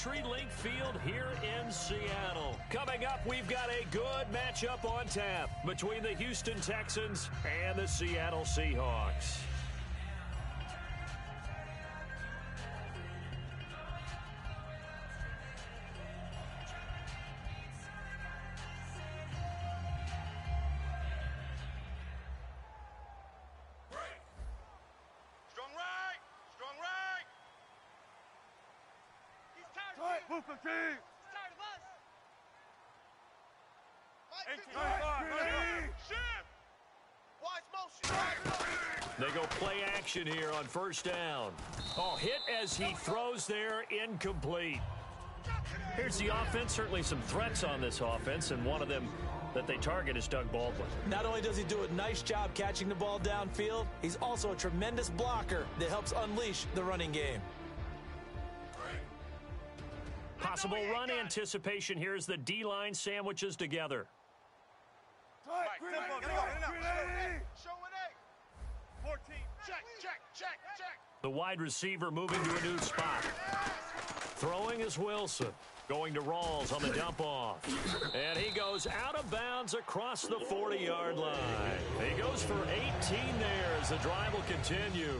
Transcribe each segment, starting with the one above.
CenturyLink Field here in Seattle. Coming up, we've got a good matchup on tap between the Houston Texans and the Seattle Seahawks. They go play action here on first down. Oh, hit as he throws there, incomplete. Here's the offense. Certainly some threats on this offense, and one of them that they target is Doug Baldwin. Not only does he do a nice job catching the ball downfield, he's also a tremendous blocker that helps unleash the running game. Possible run anticipation here as the D-line sandwiches together. The wide receiver moving to a new spot. Throwing is Wilson. Going to Rawls on the dump off. And he goes out of bounds across the 40-yard line. He goes for 18 there as the drive will continue.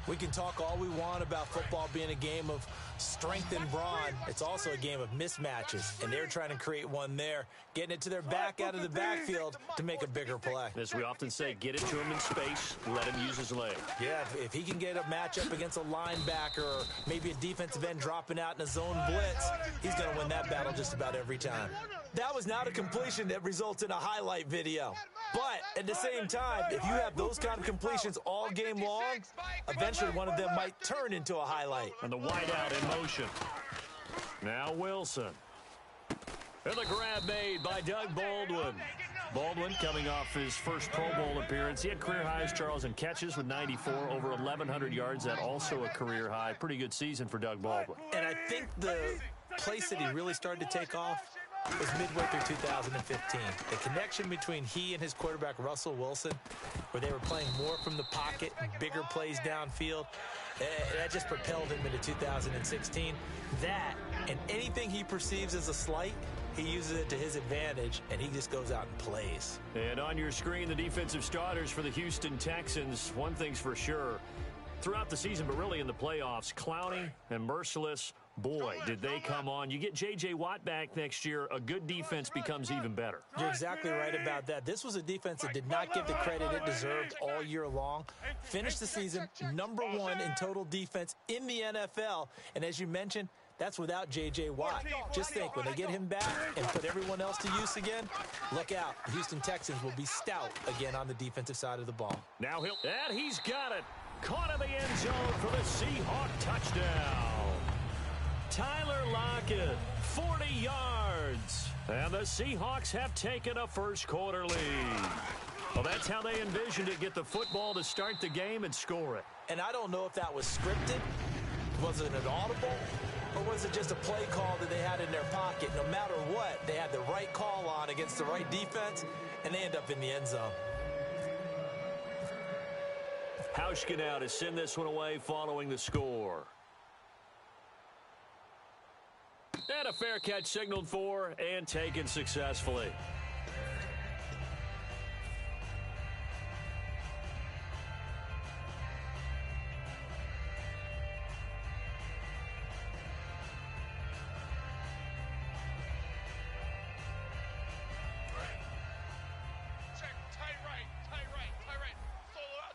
We can talk all we want about football being a game of strength and brawn. It's also a game of mismatches, and they're trying to create one there, getting it to their back out of the backfield to make a bigger play. As we often say, get it to him in space, let him use his leg. Yeah, if he can get a matchup against a linebacker or maybe a defensive end dropping out in a zone blitz, he's going to win that battle just about every time. That was not a completion that results in a highlight video. But at the same time, if you have those kind of completions all game long, eventually one of them might turn into a highlight. And the wideout in motion. Now Wilson. And the grab made by Doug Baldwin. Baldwin coming off his first Pro Bowl appearance. He had career highs, Charles, in catches with 94, over 1,100 yards. That also a career high. Pretty good season for Doug Baldwin. And I think the place that he really started to take off was midway through 2015. The connection between he and his quarterback, Russell Wilson, where they were playing more from the pocket and bigger plays downfield, that just propelled him into 2016. That, and anything he perceives as a slight, he uses it to his advantage, and he just goes out and plays. And on your screen, the defensive starters for the Houston Texans. One thing's for sure, throughout the season, but really in the playoffs, Clowney and Merciless, boy, did they come on. You get J.J. Watt back next year, a good defense becomes even better. You're exactly right about that. This was a defense that did not get the credit it deserved all year long. Finished the season #1 in total defense in the NFL. And as you mentioned, that's without J.J. Watt. Just think, when they get him back and put everyone else to use again, look out. The Houston Texans will be stout again on the defensive side of the ball. Now he's got it. Caught in the end zone for the Seahawk touchdown. Tyler Lockett, 40 yards. And the Seahawks have taken a first quarter lead. Well, that's how they envisioned it, get the football to start the game and score it. And I don't know if that was scripted. Was it an audible? Or was it just a play call that they had in their pocket? No matter what, they had the right call on against the right defense, and they end up in the end zone. Hauschka now to send this one away following the score. And a fair catch signaled for and taken successfully.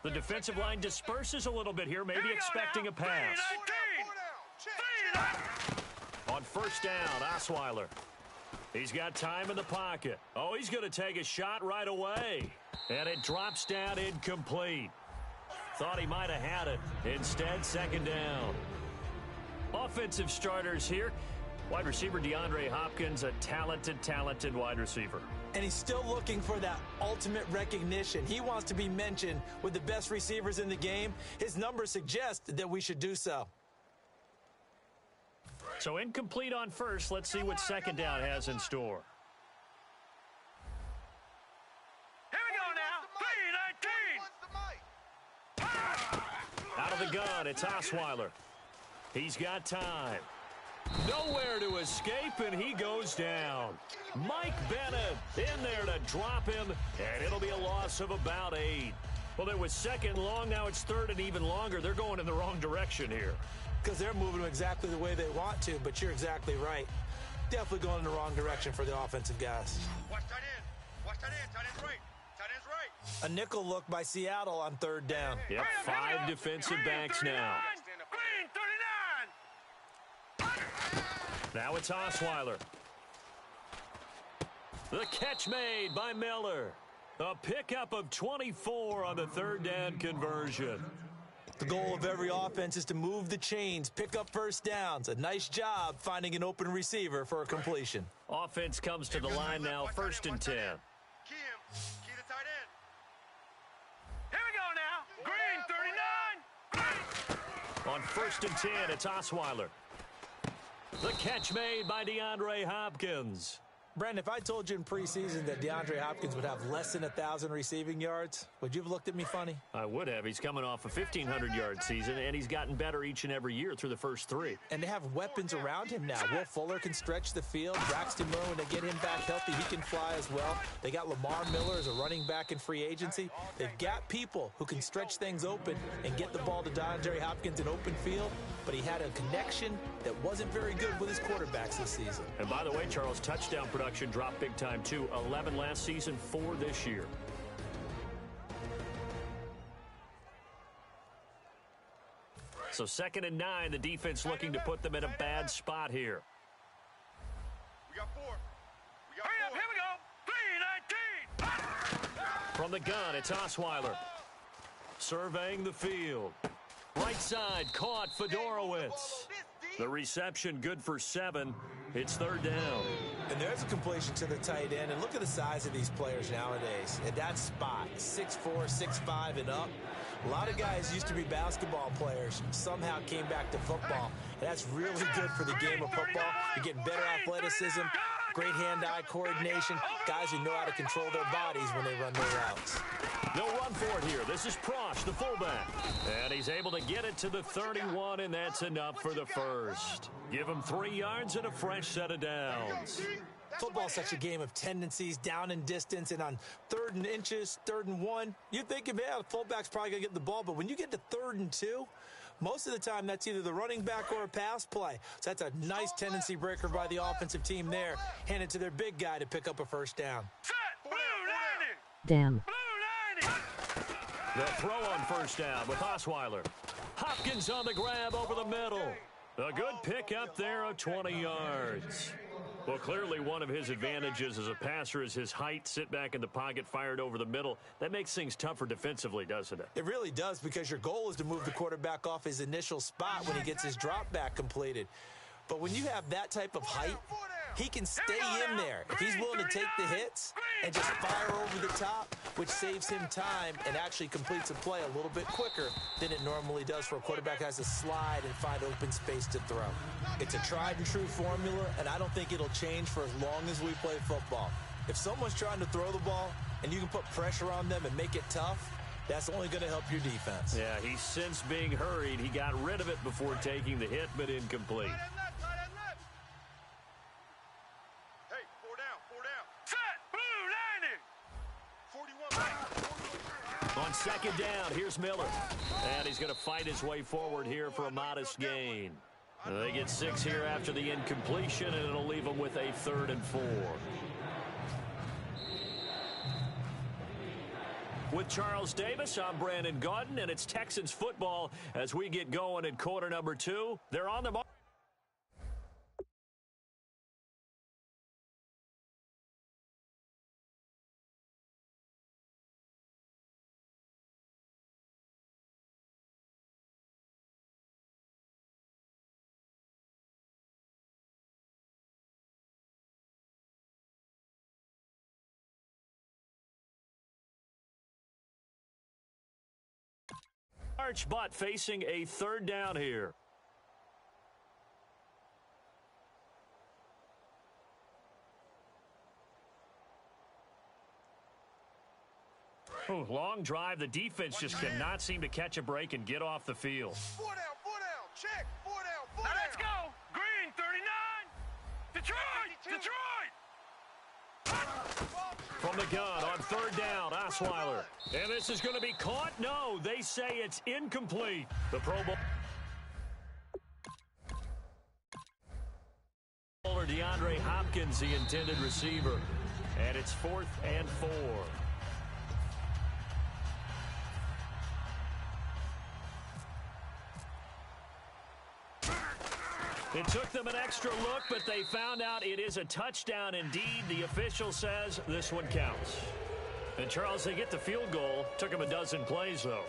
The defensive line disperses a little bit here, maybe expecting a pass. On first down, Osweiler. He's got time in the pocket. Oh, he's going to take a shot right away. And it drops down incomplete. Thought he might have had it. Instead, second down. Offensive starters here. Wide receiver DeAndre Hopkins, a talented wide receiver. And he's still looking for that ultimate recognition. He wants to be mentioned with the best receivers in the game. His numbers suggest that we should do so. So incomplete on first. Let's see what second down has in store. Here we go now. 3-19. Out of the gun, it's Osweiler. He's got time. Nowhere to escape, and he goes down. Mike Bennett in there to drop him, and it'll be a loss of about 8. Well, it was second long. Now it's third and even longer. They're going in the wrong direction here. Because they're moving them exactly the way they want to, but you're exactly right. Definitely going in the wrong direction for the offensive guys. Watch tight end. Watch tight end. Tight end's right. Tight end's right. A nickel look by Seattle on third down. Yep, 5 defensive backs now. Green 39. Now it's Osweiler. The catch made by Miller. A pickup of 24 on the third down conversion. The goal of every offense is to move the chains, pick up first downs. A nice job finding an open receiver for a completion. Offense comes to the line now, first and 10. Key him. Key the tight end. Here we go now. Green 39. On first and 10, it's Osweiler. The catch made by DeAndre Hopkins. Brandon, if I told you in preseason that DeAndre Hopkins would have less than 1,000 receiving yards, would you have looked at me funny? I would have. He's coming off a 1,500-yard season, and he's gotten better each and every year through the first 3. And they have weapons around him now. Will Fuller can stretch the field. Braxton Miller, when they get him back healthy, he can fly as well. They got Lamar Miller as a running back in free agency. They've got people who can stretch things open and get the ball to DeAndre Hopkins in open field, but he had a connection that wasn't very good with his quarterbacks this season. And by the way, Charles, touchdown production dropped big time too. 11 last season, 4 this year. So second and 9, the defense looking to put them in a bad spot here. We got 4. Hurry up, here we go. 3-19. From the gun, it's Osweiler. Surveying the field. Right side, caught Fedorowicz. The reception good for 7. It's third down. And there's a completion to the tight end. And look at the size of these players nowadays. At that spot, 6'4", 6'5", and up. A lot of guys used to be basketball players, somehow came back to football. And that's really good for the game of football. You're getting better athleticism, great hand-eye coordination, guys who know how to control their bodies when they run their routes. They'll run for it here. This is Prosch, the fullback. And he's able to get it to the 31, and that's enough for the first. Give him 3 yards and a fresh set of downs. Football's such a game of tendencies, down and distance, and on 3rd and inches, 3rd and 1, you think, yeah, the fullback's probably going to get the ball, but when you get to 3rd and 2, most of the time that's either the running back or a pass play. So that's a nice tendency breaker by the offensive team there. Hand it to their big guy to pick up a first down. Set. Blue 90. Damn. Blue 90. The throw on first down with Osweiler. Hopkins on the grab over the middle. A good pickup there of 20 yards. Well, clearly one of his advantages as a passer is his height. Sit back in the pocket, fired over the middle. That makes things tougher defensively, doesn't it? It really does, because your goal is to move the quarterback off his initial spot when he gets his drop back completed. But when you have that type of height, he can stay in there. If he's willing to take the hits and just fire over the top, which saves him time and actually completes a play a little bit quicker than it normally does for a quarterback who has to slide and find open space to throw. It's a tried and true formula, and I don't think it'll change for as long as we play football. If someone's trying to throw the ball and you can put pressure on them and make it tough, that's only going to help your defense. Yeah, he's since being hurried. He got rid of it before taking the hit, but incomplete. On second down, here's Miller. And he's going to fight his way forward here for a modest gain. They get 6 here after the incompletion, and it'll leave them with a 3rd and 4. With Charles Davis, I'm Brandon Gaudin, and it's Texans football as we get going in quarter number 2. They're on the mark. But facing a 3rd down here. Oh, long drive. The defense just cannot seem to catch a break and get off the field. 4 down, 4 down. Check. 4 down, 4 down. Now let's go. Green 39. From the gun on third down, Osweiler. And this is going to be caught? No, they say it's incomplete. The Pro Bowler DeAndre Hopkins, the intended receiver. And it's 4th and 4. It took them an extra look, but they found out it is a touchdown indeed. The official says this one counts. And, Charles, they get the field goal. Took them a dozen plays, though.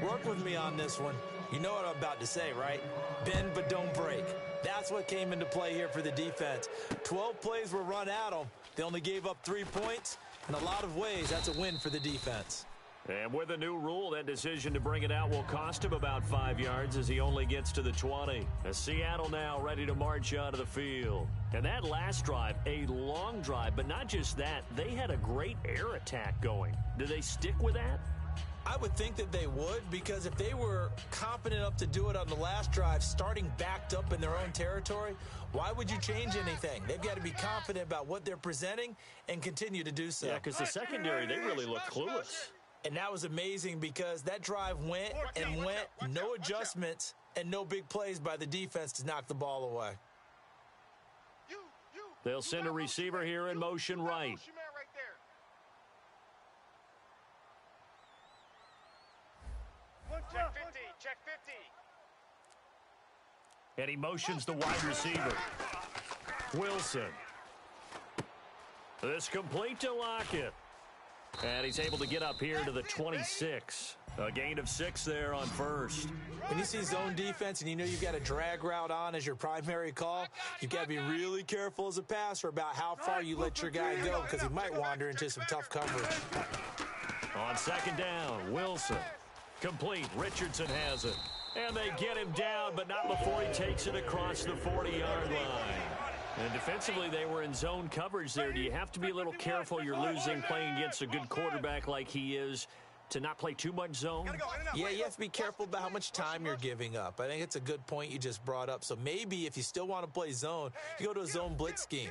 Work with me on this one. You know what I'm about to say, right? Bend but don't break. That's what came into play here for the defense. 12 plays were run at them. They only gave up 3 points. In a lot of ways, that's a win for the defense. And with a new rule, that decision to bring it out will cost him about 5 yards as he only gets to the 20. As Seattle now ready to march out of the field. And that last drive, a long drive, but not just that, they had a great air attack going. Do they stick with that? I would think that they would, because if they were confident enough to do it on the last drive, starting backed up in their own territory, why would you change anything? They've got to be confident about what they're presenting and continue to do so. Yeah, because the secondary, they really look clueless. And that was amazing because that drive went and went, no adjustments and no big plays by the defense to knock the ball away. They'll send a receiver here in motion right. Check 50, check 50. And he motions the wide receiver. Wilson. This complete to Lockett. And he's able to get up here to the 26. A gain of 6 there on first. When you see zone defense and you know you've got a drag route on as your primary call, you've got to be really careful as a passer about how far you let your guy go because he might wander into some tough coverage. On second down, Wilson. Complete. Richardson has it. And they get him down, but not before he takes it across the 40-yard line. And defensively, they were in zone coverage there. Do you have to be a little careful? You're losing playing against a good quarterback like he is to not play too much zone? Yeah, you have to be careful about how much time you're giving up. I think it's a good point you just brought up. So maybe if you still want to play zone, you go to a zone blitz scheme.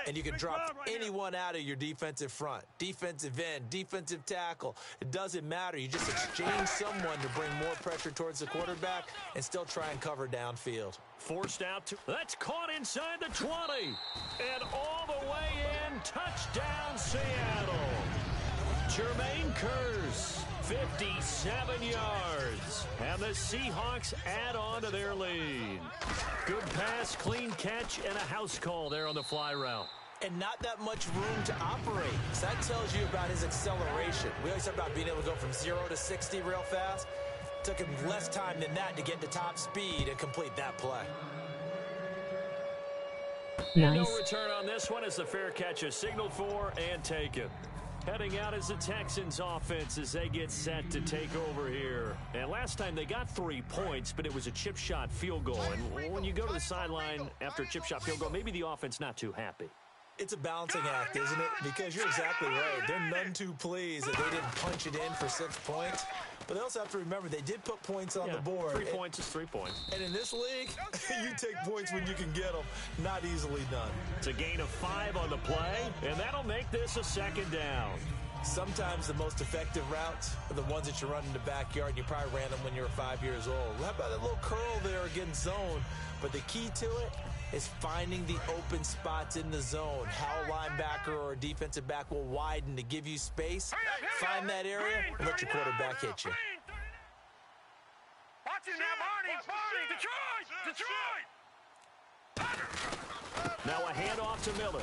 And you can drop anyone out of your defensive front, defensive end, defensive tackle. It doesn't matter. You just exchange someone to bring more pressure towards the quarterback and still try and cover downfield. Forced out to... That's caught inside the 20. And all the way in. Touchdown, Seattle. Jermaine Kearse, 57 yards. And the Seahawks add on to their lead. Good pass, clean catch, and a house call there on the fly route. And not that much room to operate. So that tells you about his acceleration. We always talk about being able to go from 0 to 60 real fast. It took him less time than that to get to top speed and complete that play. Nice. No return on this one as the fair catch is signaled for and taken. Heading out is the Texans offense as they get set to take over here. And last time they got 3 points, but it was a chip shot field goal. And when you go to the sideline after a chip shot field goal, maybe the offense not too happy. It's a balancing act, isn't it? Because you're exactly right. They're none too pleased that they didn't punch it in for 6 points. But they also have to remember they did put points on the board. 3 points is 3 points. And in this league, you take points when you can get them. Not easily done. It's a gain of 5 on the play, and that'll make this a second down. Sometimes the most effective routes are the ones that you run in the backyard, and you probably ran them when you were 5 years old. How about that little curl there against zone? But the key to it is finding the open spots in the zone. How a linebacker or a defensive back will widen to give you space. Find that area and let your quarterback hit you. Watch it now, Barney! Detroit! Now a handoff to Miller.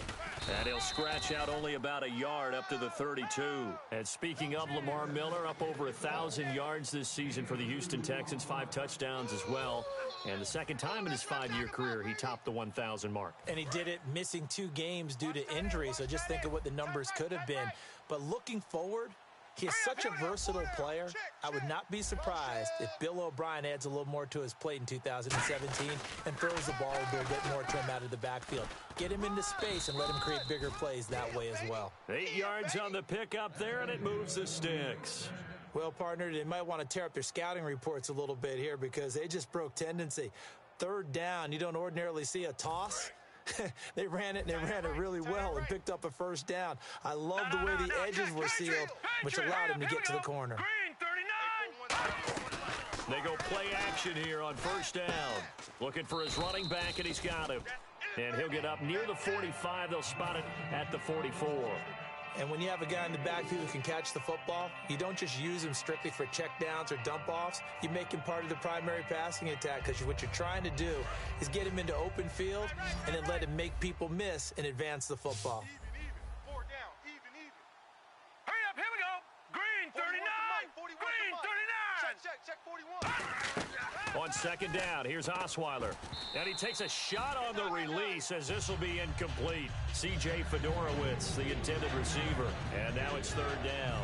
And he'll scratch out only about a yard up to the 32. And speaking of Lamar Miller, up over 1,000 yards this season for the Houston Texans, 5 touchdowns as well. And the second time in his 5-year career, he topped the 1,000 mark. And he did it missing 2 games due to injury, so just think of what the numbers could have been. But looking forward, he is such a versatile player. I would not be surprised if Bill O'Brien adds a little more to his plate in 2017 and throws the ball a little bit more to him out of the backfield. Get him into space and let him create bigger plays that way as well. 8 yards on the pickup there, and it moves the sticks. Well, partner, they might want to tear up their scouting reports a little bit here because they just broke tendency. 3rd down, you don't ordinarily see a toss. They ran it, and they ran it really well and picked up a first down. I love the way the edges were sealed, which allowed him to get to the corner. Green 39. They go play action here on first down. Looking for his running back, and he's got him. And he'll get up near the 45. They'll spot it at the 44. And when you have a guy in the backfield who can catch the football, you don't just use him strictly for checkdowns or dump-offs. You make him part of the primary passing attack, because what you're trying to do is get him into open field and then let him make people miss and advance the football. Even. 4 down. Even. Hurry up. Here we go. Green 39. Green 39. Check 41. On second down, here's Osweiler. And he takes a shot on the release as this will be incomplete. C.J. Fedorowicz, the intended receiver. And now it's third down.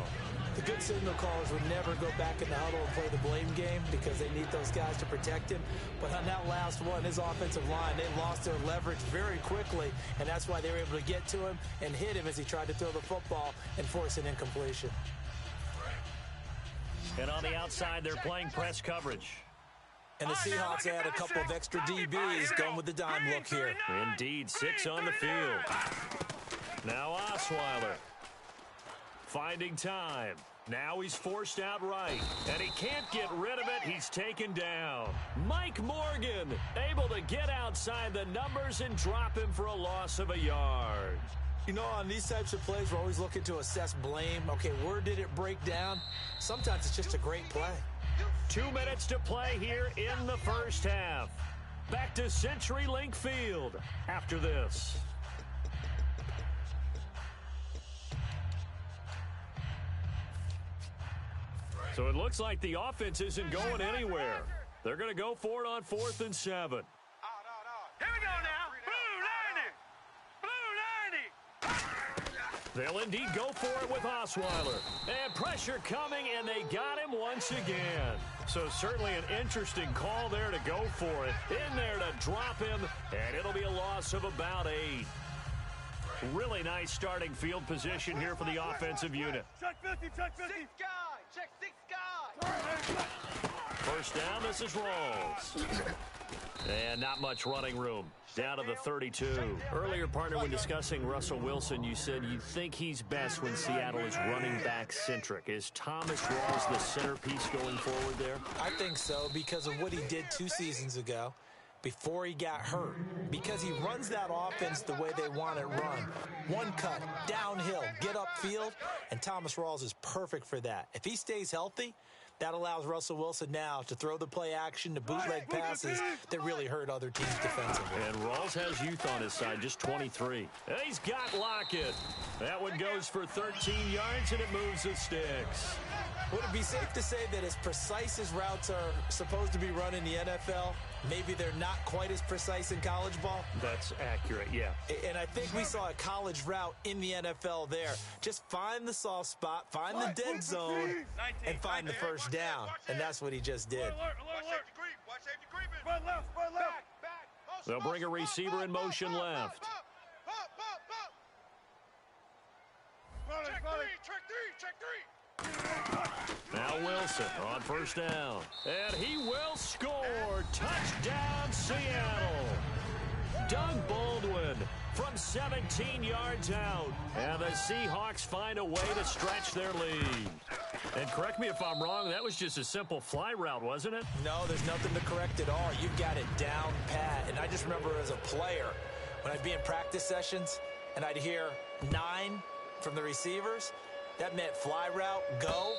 The good signal callers would never go back in the huddle and play the blame game because they need those guys to protect him. But on that last one, his offensive line, they lost their leverage very quickly, and that's why they were able to get to him and hit him as he tried to throw the football and force an incompletion. And on the outside, they're playing press coverage. And the Seahawks add a couple of extra DBs going with the dime look here. Indeed, 6 on the field. Now Osweiler finding time. Now he's forced out right, and he can't get rid of it. He's taken down. Mike Morgan able to get outside the numbers and drop him for a loss of a yard. You know, on these types of plays, we're always looking to assess blame. Okay, where did it break down? Sometimes it's just a great play. 2 minutes to play here in the first half. Back to CenturyLink Field after this. So it looks like the offense isn't going anywhere. They're going to go for it on 4th and 7. Out. Here we go now. Blue 90. They'll indeed go for it with Osweiler. And pressure coming, and they got him once again. So certainly an interesting call there to go for it. In there to drop him, and it'll be a loss of about 8. Really nice starting field position here for the offensive unit. Check 50. 6 guy. Check 6 guy. First down, this is Rawls. And not much running room. Down to the 32. Earlier, partner, when discussing Russell Wilson, you said you think he's best when Seattle is running back centric. Is Thomas Rawls the centerpiece going forward there? I think so, because of what he did 2 seasons ago before he got hurt. Because he runs that offense the way they want it run. One cut, downhill, get upfield, and Thomas Rawls is perfect for that. If he stays healthy, that allows Russell Wilson now to throw the play action, to bootleg passes that really hurt other teams defensively. And Rawls has youth on his side, just 23. And he's got Lockett. That one goes for 13 yards, and it moves the sticks. Would it be safe to say that as precise as routes are supposed to be run in the NFL, maybe they're not quite as precise in college ball? That's accurate, yeah. And I think we saw a college route in the NFL there. Just find the soft spot, find the dead zone, and find the first down. And that's what he just did. Watch safety creeping. Run left. Back. They'll bring a receiver in motion left. Check 3. Now Wilson on first down. And he will score. Touchdown, Seattle. Doug Baldwin from 17 yards out. And the Seahawks find a way to stretch their lead. And correct me if I'm wrong, that was just a simple fly route, wasn't it? No, there's nothing to correct at all. You've got it down pat. And I just remember as a player, when I'd be in practice sessions and I'd hear 9 from the receivers, that meant fly route, go.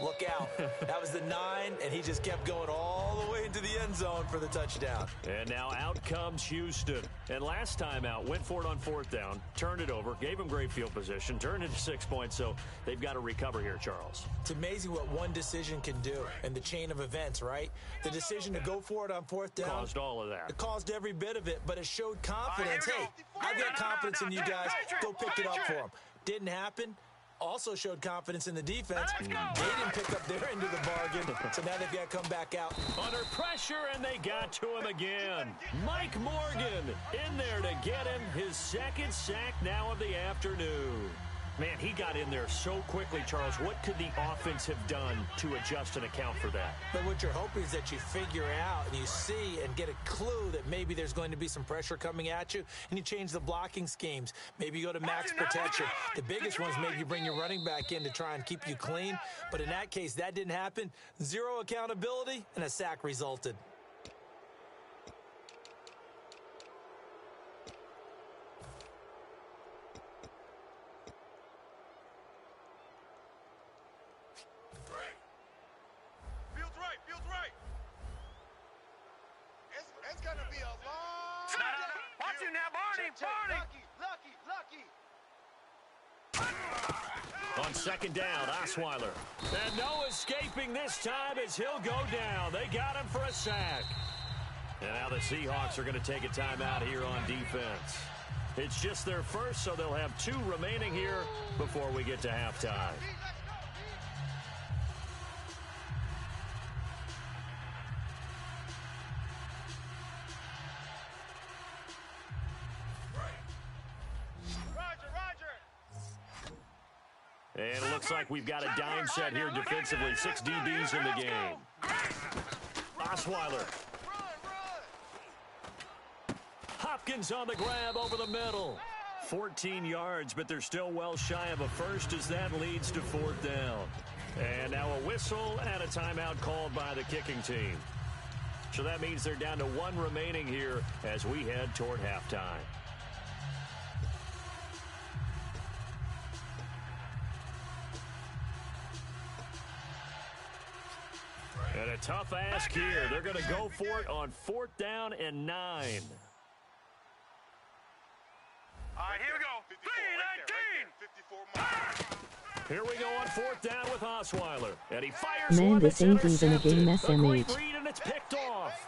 Look out. That was the 9, and he just kept going all the way into the end zone for the touchdown. And now out comes Houston. And last time out, went for it on 4th down, turned it over, gave him great field position, turned it to 6 points, so they've got to recover here, Charles. It's amazing what one decision can do in the chain of events, right? The decision to go for it on 4th down. Caused all of that. It caused every bit of it, but it showed confidence. Hey, I've got confidence in you guys. Go pick it up for them. Didn't happen. Also showed confidence in the defense. They didn't pick up their end of the bargain, so now they've got to come back out. Under pressure, and they got to him again. Mike Morgan in there to get him his second sack now of the afternoon. Man, he got in there so quickly, Charles. What could the offense have done to adjust and account for that? But what you're hoping is that you figure out and you see and get a clue that maybe there's going to be some pressure coming at you, and you change the blocking schemes. Maybe you go to max protection. The biggest ones, maybe you bring your running back in to try and keep you clean. But in that case, that didn't happen. Zero accountability, and a sack resulted. Feels right. It's gonna be a long... Watch him now, Barney! Lucky. On second down, Osweiler. And no escaping this time as he'll go down. They got him for a sack. And now the Seahawks are going to take a timeout here on defense. It's just their first, so they'll have 2 remaining here before we get to halftime. And it looks like we've got a dime set here defensively. 6 DBs in the game. Osweiler. Hopkins on the grab over the middle. 14 yards, but they're still well shy of a first as that leads to 4th down. And now a whistle and a timeout called by the kicking team. So that means they're down to 1 remaining here as we head toward halftime. And a tough ask here. They're going to go for it on 4th down and 9. All right, here we go. 3-19. Here we go on 4th down with Osweiler. And he fires Man, one this that's ain't even a game intercepted. A great SMH. read, and it's picked off.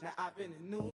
Now I've been in New